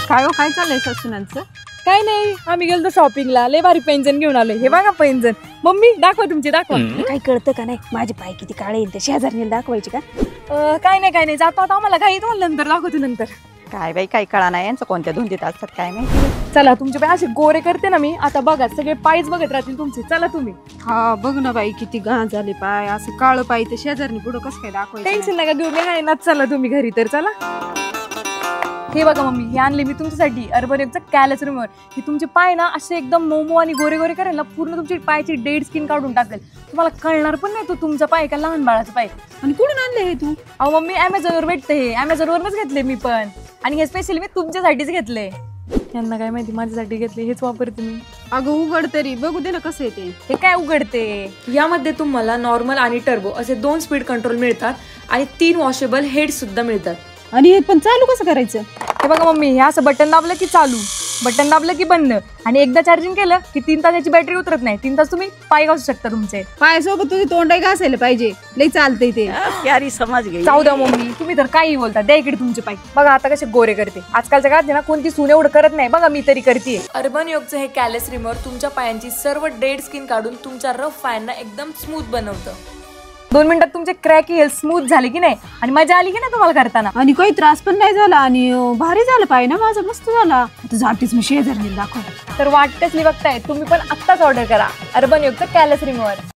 काय हो, काय चाललंय सासूनांचं? काय नाही, आम्ही गेलो शॉपिंगला, लय भारी पैंजण घेऊन आलोय. हे बघा पैंजण. मम्मी दाखवा तुमची, दाखवा. काही कळतं का नाही? माझे पाय किती काळे येईल, ते शेजारीला दाखवायचे का? काय नाही जातो आता, आम्हाला काही तुम्हाला नंतर दाखवतो नंतर. काय बाई, काही कळा नाही यांचं कोणत्या धुंदीत असतात काय माहिती. चला, तुमचे पाय असे गोरे करते ना मी आता, बघा सगळे पायच बघत राहतील तुमचे. चला तुम्ही. हा बघ ना बाई, किती घाण झाले पाय, असं काळं पाय ते शेजारनी पुढं कसं काय दाखवायचं? टेन्शन नका घेऊ, मी आहे ना. चला तुम्ही घरी तर चला. हे बघा मम्मी, हे आणले मी तुमच्यासाठी अर्बन एकचं कॅलस रिमूव्हर. हे तुमचे पाय ना असे एकदम मोमो आणि गोरे गोरे करेल ना, पूर्ण तुमची पायाची डेड स्किन काढून टाकेल. तुम्हाला कळणार पण नाही तो तुमचा पाय का लहान बाळाचा पाय. आणि कुठून आणले हे तू? अहो मम्मी, अमेझॉनवर भेटते हे, अमेझॉनवरच घेतले मी पण. आणि हे स्पेशली मी तुमच्यासाठीच घेतले. यांना काय माहिती माझ्यासाठी घेतले, हेच वापरते मी. अगं उघड तरी, बघू दे ना कसं येते. हे काय उघडते? यामध्ये तुम्हाला नॉर्मल आणि टर्बो असे 2 स्पीड कंट्रोल मिळतात आणि 3 वॉशेबल हेड सुद्धा मिळतात. आणि हे पण चालू कसं करायचं? हे बघा मम्मी, हे असं बटन दाबलं की चालू, बटन दाबलं की बंद, आणि एकदा चार्जिंग केलं की 3 तासाची बॅटरी उतरत नाही. 3 तास तुम्ही पाय घासू शकता तुमचे. पायासोबत तुझी तोंडाई घासायला पाहिजे, लई चालतंय ते. प्यारी समज गई. जाऊ द्या मम्मी, तुम्ही तर काही बोलता. द्या इकडे तुमचे पाय. बघा आता कसे गोरे करते. आजकालच्या काळात ना कोणती सून एवढं करत नाही. बघा मी तरी करते. अर्बन योगचं हे कॅलस रिमूव्हर तुमच्या पायांची सर्व डेड स्किन काढून तुमच्या रफ पायांना एकदम स्मूथ बनवतं. 2 मिनिटात तुमचे क्रॅकी हेल्थ स्मूथ झाले की नाही, आणि मजा आली की नाही तुम्हाला करताना. आणि काही त्रास पण नाही झाला, आणि भारी झालं पाय ना माझं, मस्त झाला. आता जातेच मी शेजारीला दाखवतो. तर वाट कसली बघताय, तुम्ही पण आत्ताच ऑर्डर करा अर्बन योगचं कॅलस रिमूव्हर.